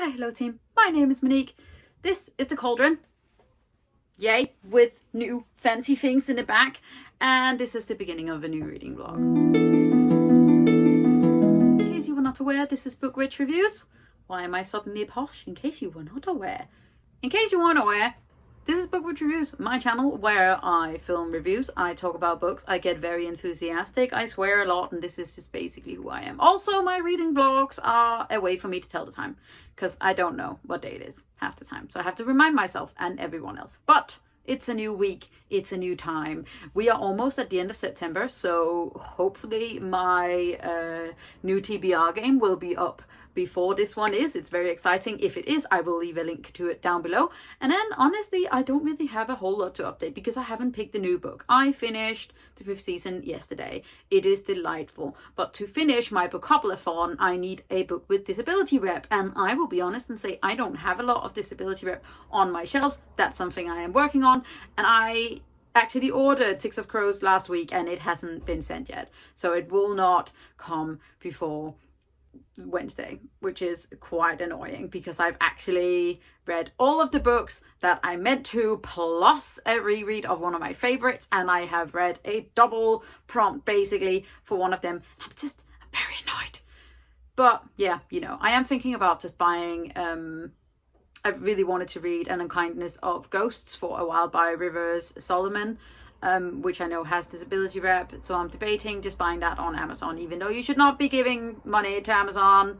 Hi, hello team. My name is Monique. This is the cauldron. Yay, with new fancy things in the back. And this is the beginning of a new reading vlog. In case you were not aware, this is Bookwitch Reviews. Why am I suddenly posh? In case you were not aware. In case you weren't aware, this is Bookwitch Reviews, my channel where I film reviews, I talk about books, I get very enthusiastic, I swear a lot, and this is just basically who I am. Also, my reading vlogs are a way for me to tell the time, because I don't know what day it is half the time. So I have to remind myself and everyone else. But it's a new week, it's a new time. We are almost at the end of September, so hopefully my new TBR game will be up before this one is. It's very exciting. If it is, I will leave a link to it down below. And then honestly, I don't really have a whole lot to update because I haven't picked a new book. I finished the 5th season yesterday. It is delightful. But to finish my Bookathon, I need a book with disability rep. And I will be honest and say I don't have a lot of disability rep on my shelves. That's something I am working on. And I actually ordered 6 of Crows last week and it hasn't been sent yet. So it will not come before Wednesday, which is quite annoying because I've actually read all of the books that I meant to, plus a reread of one of my favorites, and I have read a double prompt basically for one of them. I'm very annoyed. But yeah, you know, I am thinking about just buying I really wanted to read An Unkindness of Ghosts for a while by Rivers Solomon, which I know has disability rep, so I'm debating just buying that on Amazon, even though you should not be giving money to Amazon.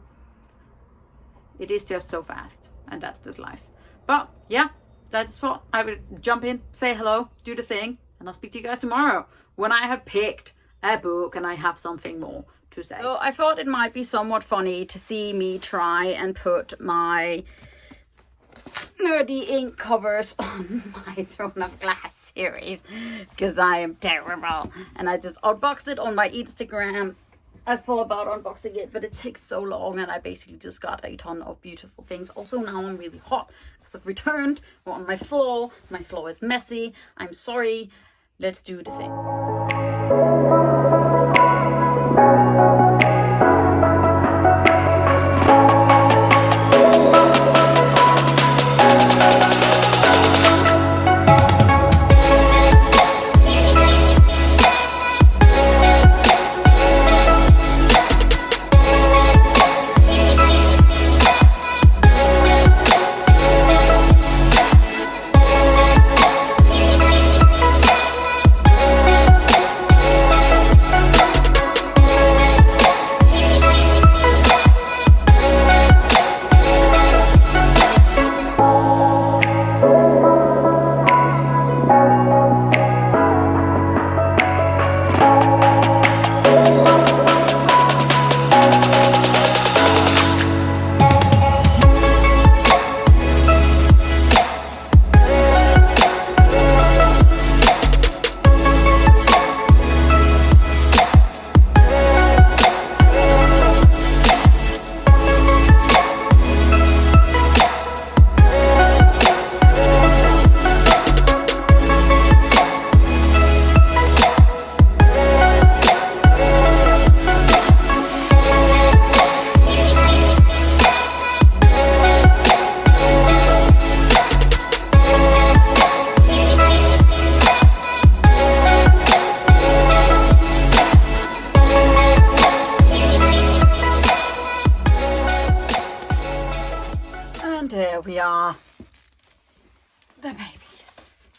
It is just so fast, and that's just life. But yeah, I just thought I would jump in, say hello, do the thing, and I'll speak to you guys tomorrow when I have picked a book and I have something more to say. So I thought it might be somewhat funny to see me try and put my nerdy ink covers on my Throne of Glass series because I am terrible, and I just unboxed it on my Instagram. I thought about unboxing it, but it takes so long, and I basically just got a ton of beautiful things. Also, now I'm really hot because I've returned. We're on my floor. My floor is messy. I'm sorry. Let's do the thing. There we are, the babies.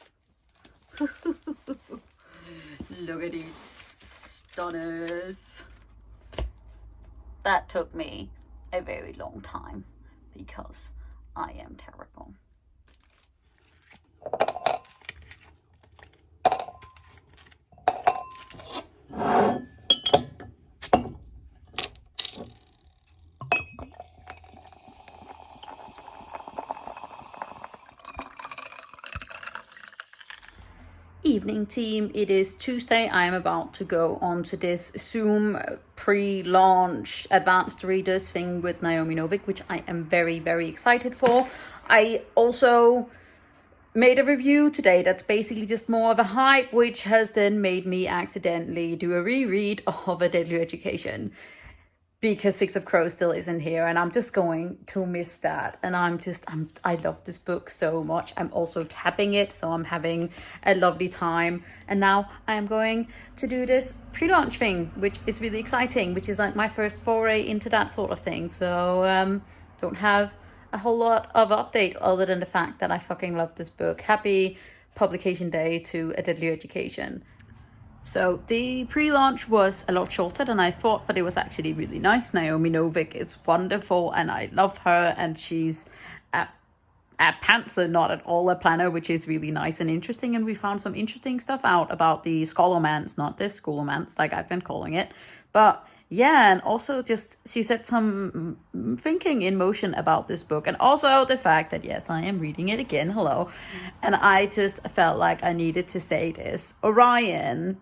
Look at these stunners. That took me a very long time because I am terrible. Evening team, it is Tuesday. I am about to go on to this Zoom pre-launch advanced readers thing with Naomi Novik, which I am very, very excited for. I also made a review today that's basically just more of a hype, which has then made me accidentally do a reread of A Deadly Education. because Six of Crows still isn't here, and I'm just going to miss that. And I love this book so much. I'm also tapping it, so I'm having a lovely time. And now I am going to do this pre-launch thing, which is really exciting, which is like my first foray into that sort of thing. So don't have a whole lot of update other than the fact that I fucking love this book. Happy publication day to A Deadly Education. So the pre-launch was a lot shorter than I thought, but it was actually really nice. Naomi Novik is wonderful, and I love her, and she's a pantser, not at all a planner, which is really nice and interesting. And we found some interesting stuff out about the Scholarmance, not this Schoolomance like I've been calling it. But yeah, and also just she set some thinking in motion about this book, and also the fact that yes, I am reading it again, hello, and I just felt like I needed to say this. Orion,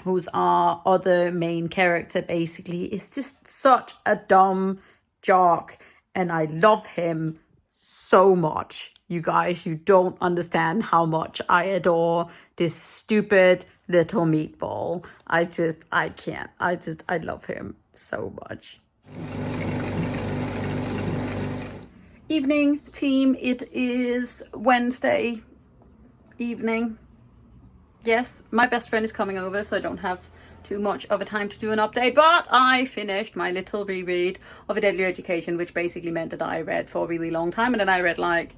who's our other main character, basically is just such a dumb jock, and I love him so much. You guys, you don't understand how much I adore this stupid little meatball. I can't. I love him so much. Evening, team. It is Wednesday evening. Yes, my best friend is coming over, so I don't have too much of a time to do an update, but I finished my little reread of A Deadly Education, which basically meant that I read for a really long time, and then I read like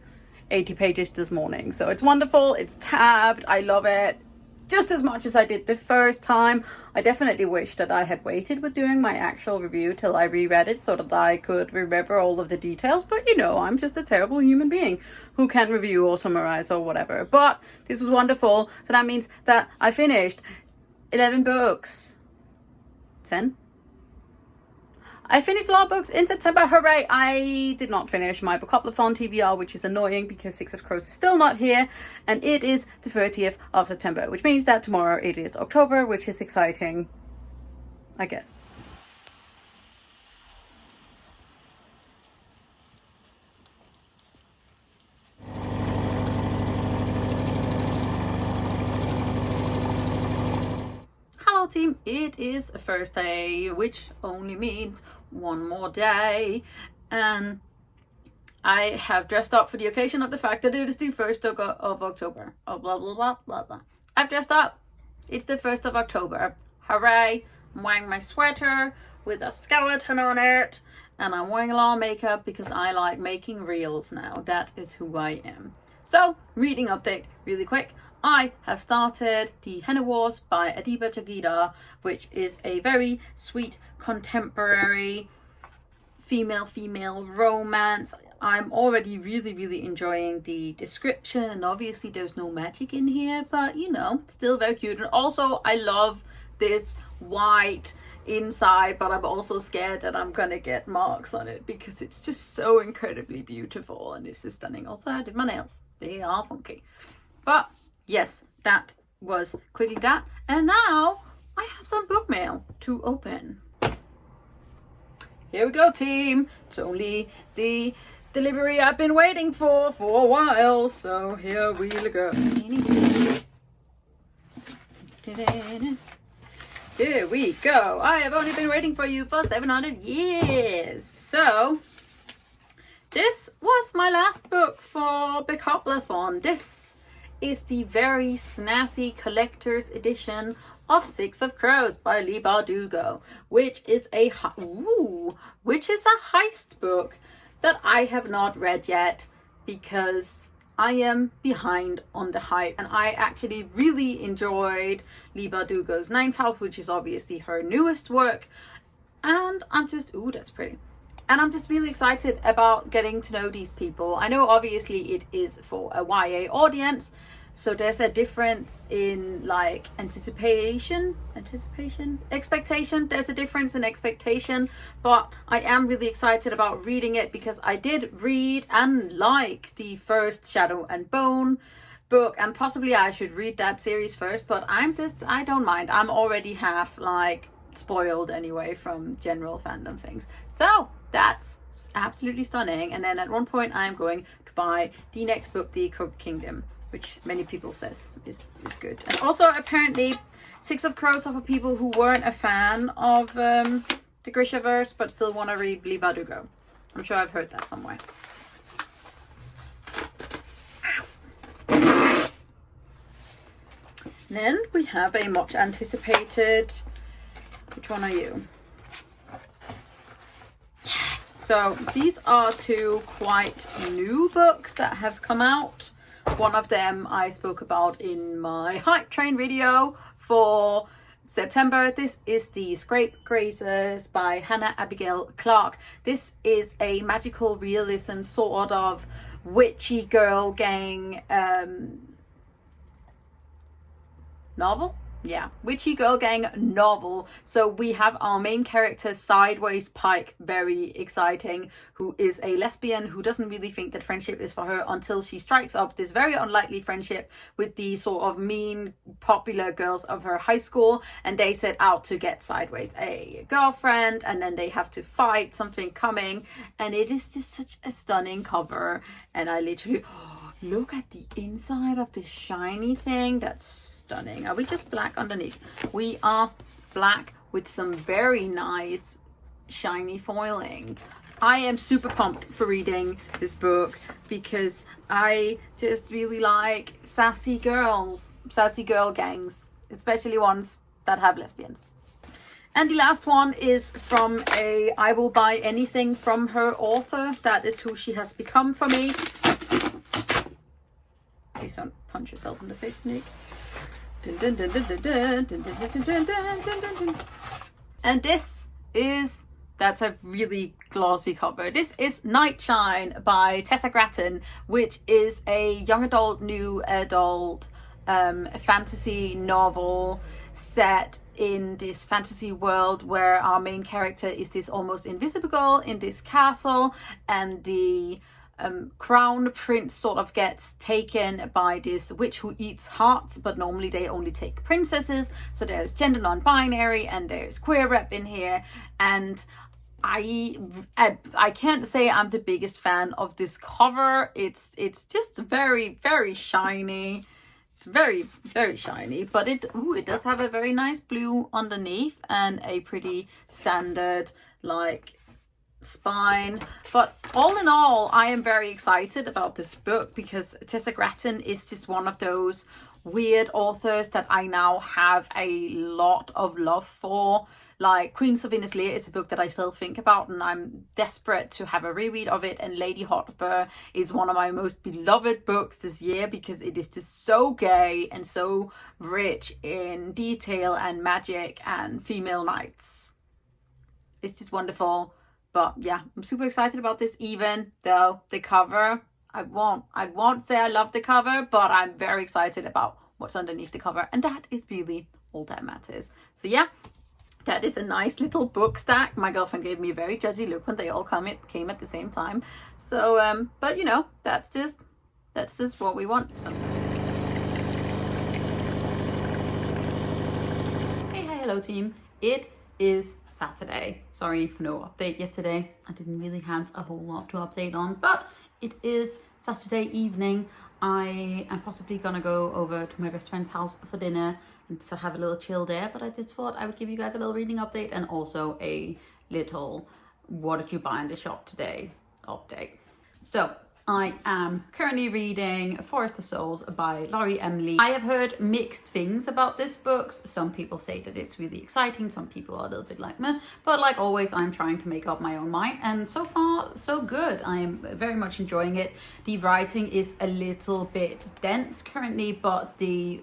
80 pages this morning. So it's wonderful, it's tabbed, I love it just as much as I did the first time. I definitely wish that I had waited with doing my actual review till I reread it so that I could remember all of the details, but you know, I'm just a terrible human being who can't review or summarize or whatever. But this was wonderful, so that means that I finished 11 books. 10? I finished a lot of books in September, hooray! I did not finish my October TBR, which is annoying because Six of Crows is still not here, and it is the 30th of September, which means that tomorrow it is October, which is exciting, I guess. Hello team, it is Thursday, which only means one more day, and I have dressed up for the occasion of the fact that it is the 1st of October. Oh, blah, blah, blah, blah, blah. I've dressed up. It's the 1st of October. Hooray. I'm wearing my sweater with a skeleton on it, and I'm wearing a lot of makeup because I like making reels now. That is who I am. So, reading update really quick. I have started the Henna Wars by Adiba Jagidar, which is a very sweet contemporary female romance. I'm already really enjoying the description, and obviously there's no magic in here, but you know, still very cute. And also I love this white inside, but I'm also scared that I'm gonna get marks on it because it's just so incredibly beautiful and this is stunning. Also, I did my nails. They are funky. But yes, that was quickly that. And now I have some book mail to open. Here we go, team. It's only the delivery I've been waiting for a while. So here we go. Here we go. I have only been waiting for you for 700 years. So this was my last book for Booktube. This is the very snazzy collector's edition of Six of Crows by Leigh Bardugo, which is a heist book that I have not read yet because I am behind on the hype, and I actually really enjoyed Leigh Bardugo's Ninth House, which is obviously her newest work, and I'm just, ooh, that's pretty. And I'm just really excited about getting to know these people. I know obviously it is for a YA audience, so there's a difference in like expectation. There's a difference in expectation, but I am really excited about reading it because I did read and like the first Shadow and Bone book, and possibly I should read that series first, but I don't mind. I'm already half like spoiled anyway from general fandom things. So that's absolutely stunning. And then at one point I'm going to buy the next book, The Crooked Kingdom, which many people says is good. And also apparently Six of Crows are for people who weren't a fan of The the Grishaverse, but still want to read Leigh Bardugo. I'm sure I've heard that somewhere. Then we have a much anticipated, which one are you? Yes! So these are two quite new books that have come out. One of them I spoke about in my hype train video for September. This is the ScrapeGracers by Henna, Abigail, Clarke. This is a magical realism sort of witchy girl gang novel? Yeah, witchy girl gang novel. So we have our main character, Sideways Pike, very exciting, who is a lesbian who doesn't really think that friendship is for her until she strikes up this very unlikely friendship with the sort of mean, popular girls of her high school, and they set out to get Sideways a girlfriend, and then they have to fight something coming, and it is just such a stunning cover, and I literally... Look at the inside of this shiny thing. That's stunning. Are we just black underneath? We are black with some very nice shiny foiling. I am super pumped for reading this book because I just really like sassy girls, sassy girl gangs, especially ones that have lesbians. And the last one is from a I will buy anything from her author. That is who she has become for me. Please don't punch yourself in the face, Nick. And this is, that's a really glossy cover. This is Nightshine by Tessa Gratton, which is a young adult, new adult fantasy novel set in this fantasy world where our main character is this almost invisible girl in this castle, and the crown prince sort of gets taken by this witch who eats hearts, but normally they only take princesses. So there's gender non-binary and there's queer rep in here, and I can't say I'm the biggest fan of this cover. It's just very, very shiny. It's very, very shiny, but it does have a very nice blue underneath and a pretty standard like spine. But all in all, I am very excited about this book because Tessa Gratton is just one of those weird authors that I now have a lot of love for. Like Queens of Venus Lear is a book that I still think about, and I'm desperate to have a reread of it. And Lady Hoarder is one of my most beloved books this year because it is just so gay and so rich in detail and magic and female knights. It's just wonderful. But yeah, I'm super excited about this, even though the cover, I won't say I love the cover, but I'm very excited about what's underneath the cover, and that is really all that matters. So yeah, that is a nice little book stack. My girlfriend gave me a very judgy look when they all came at the same time. So but you know, that's just what we want sometimes. Hey, hello team. It is Saturday. Sorry for no update yesterday. I didn't really have a whole lot to update on, but it is Saturday evening. I am possibly gonna go over to my best friend's house for dinner and so have a little chill there, but I just thought I would give you guys a little reading update and also a little what did you buy in the shop today update. So I am currently reading Forest of Souls by Laurie Emily. I have heard mixed things about this book. Some people say that it's really exciting, some people are a little bit like meh, but like always I'm trying to make up my own mind, and so far so good. I am very much enjoying it. The writing is a little bit dense currently, but the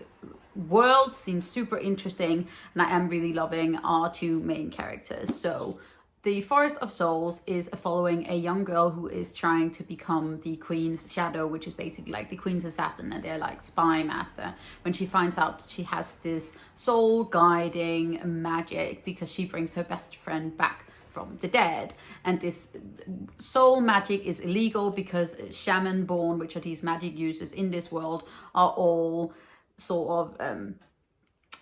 world seems super interesting, and I am really loving our two main characters. So The Forest of Souls is following a young girl who is trying to become the Queen's shadow, which is basically like the Queen's assassin, and they're like spy master, when she finds out that she has this soul guiding magic because she brings her best friend back from the dead. And this soul magic is illegal because shaman born, which are these magic users in this world, are all sort of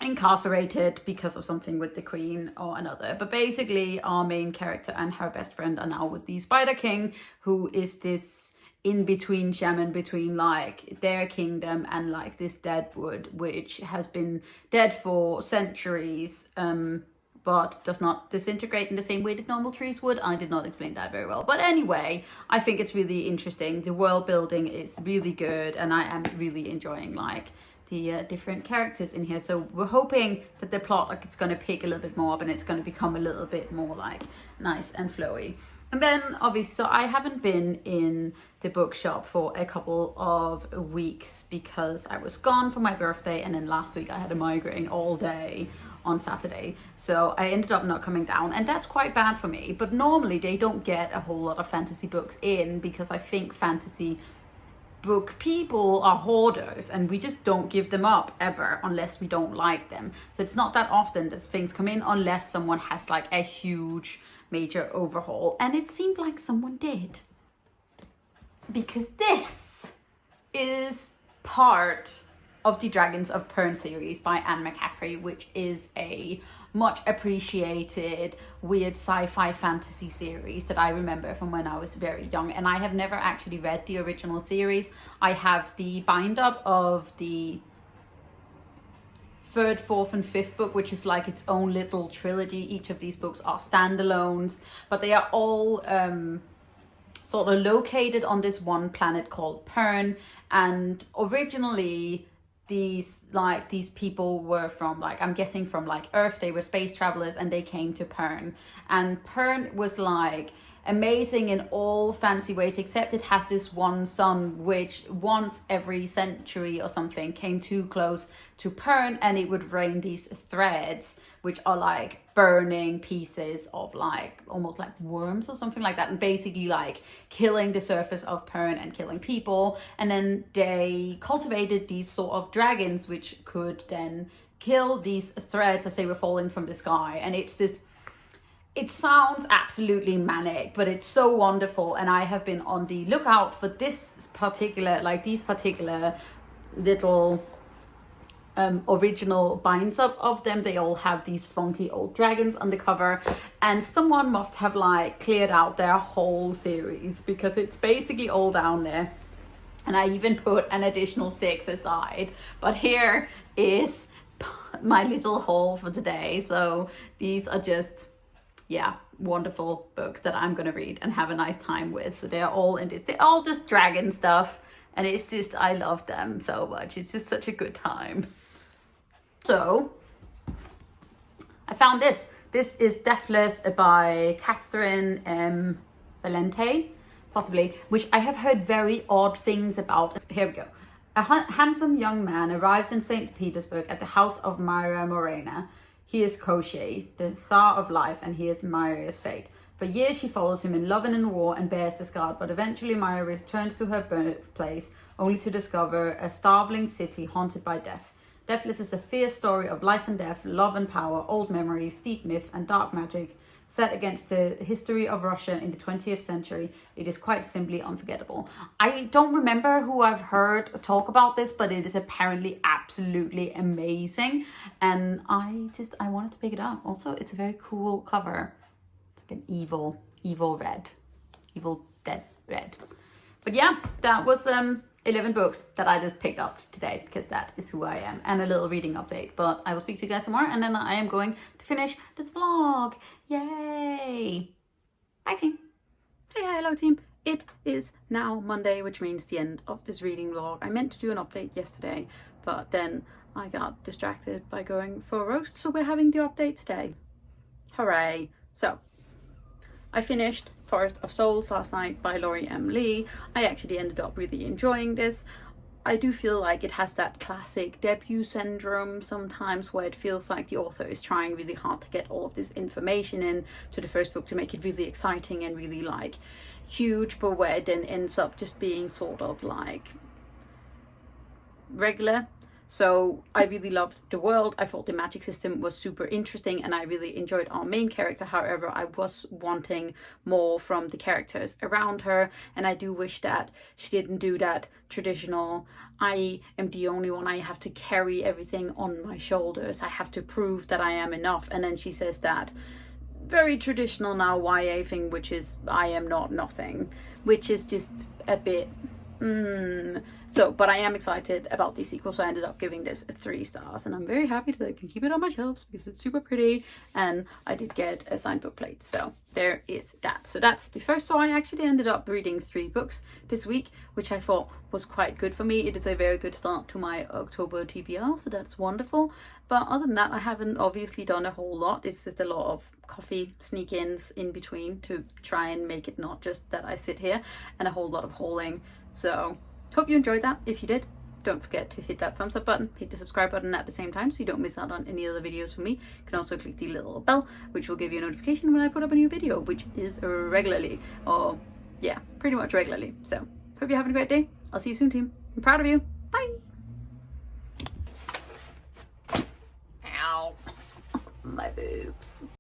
incarcerated because of something with the Queen or another. But basically our main character and her best friend are now with the Spider King, who is this in-between shaman between like their kingdom and like this dead wood, which has been dead for centuries, but does not disintegrate in the same way that normal trees would. I did not explain that very well. But anyway, I think it's really interesting. The world building is really good, and I am really enjoying like the different characters in here. So we're hoping that the plot like it's going to pick a little bit more up and it's going to become a little bit more like nice and flowy. And then obviously, so I haven't been in the bookshop for a couple of weeks because I was gone for my birthday, and then last week I had a migraine all day on Saturday, so I ended up not coming down, and that's quite bad for me. But normally they don't get a whole lot of fantasy books in because I think fantasy book people are hoarders and we just don't give them up ever unless we don't like them. So it's not that often that things come in unless someone has like a huge major overhaul, and it seemed like someone did, because this is part of the Dragons of Pern series by Anne McCaffrey, which is a much appreciated weird sci-fi fantasy series that I remember from when I was very young, and I have never actually read the original series. I have the bind up of the third, fourth and fifth book, which is like its own little trilogy. Each of these books are standalones, but they are all sort of located on this one planet called Pern. And originally these people were from like, I'm guessing from like Earth. They were space travelers and they came to Pern, and Pern was like amazing in all fancy ways, except it had this one sun which once every century or something came too close to Pern, and it would rain these threads which are like burning pieces of like almost like worms or something like that, and basically like killing the surface of Pern and killing people. And then they cultivated these sort of dragons which could then kill these threads as they were falling from the sky. And it's this, it sounds absolutely manic, but it's so wonderful. And I have been on the lookout for this particular, like these particular little original binds up of them. They all have these funky old dragons on the cover, and someone must have like cleared out their whole series because it's basically all down there. And I even put an additional 6 aside, but here is my little haul for today. So these are just, yeah, wonderful books that I'm gonna read and have a nice time with. So they're all in this, they're all just dragon stuff, and it's just, I love them so much. It's just such a good time. So I found this. This is Deathless by Catherynne Valente, possibly, which I have heard very odd things about. Here we go. A handsome young man arrives in St. Petersburg at the house of Myra Morena. He is Koshchei, the Tsar of life, and he is Myra's fate. For years she follows him in love and in war and bears the scar, but eventually Myra returns to her birthplace only to discover a starveling city haunted by death. Deathless is a fierce story of life and death, love and power, old memories, deep myth and dark magic. Set against the history of Russia in the 20th century, it is quite simply unforgettable. I don't remember who I've heard talk about this, but it is apparently absolutely amazing. And I wanted to pick it up. Also, it's a very cool cover. It's like an evil red. Evil dead red. But yeah, that was 11 books that I just picked up today because that is who I am, and a little reading update. But I will speak to you guys tomorrow, and then I am going to finish this vlog. Yay! Bye, team. Hey, hello, team. It is now Monday, which means the end of this reading vlog. I meant to do an update yesterday, but then I got distracted by going for a roast, so we're having the update today. Hooray! So, I finished Forest of Souls last night by Lori M. Leigh. I actually ended up really enjoying this. I do feel like it has that classic debut syndrome sometimes, where it feels like the author is trying really hard to get all of this information in to the first book to make it really exciting and really like huge, but where it then ends up just being sort of like regular. So I really loved the world. I thought the magic system was super interesting, and I really enjoyed our main character. However, I was wanting more from the characters around her, and I do wish that she didn't do that traditional, I am the only one, I have to carry everything on my shoulders, I have to prove that I am enough. And then she says that very traditional now YA thing, which is I am not nothing, which is just a bit So, but I am excited about the sequel, so I ended up giving this 3 stars, and I'm very happy that I can keep it on my shelves because it's super pretty, and I did get a signed book plate, so there is that. So that's the first. So I actually ended up reading 3 books this week, which I thought was quite good for me. It is a very good start to my October TBR, so that's wonderful. But other than that, I haven't obviously done a whole lot. It's just a lot of coffee sneak-ins in between to try and make it not just that I sit here, and a whole lot of hauling. So hope you enjoyed that. If you did, don't forget to hit that thumbs up button, hit the subscribe button at the same time so you don't miss out on any other videos from me. You can also click the little bell, which will give you a notification when I put up a new video, which is regularly, or yeah, pretty much regularly. So hope you're having a great day. I'll see you soon, team. I'm proud of you. Bye. Ow. My boobs.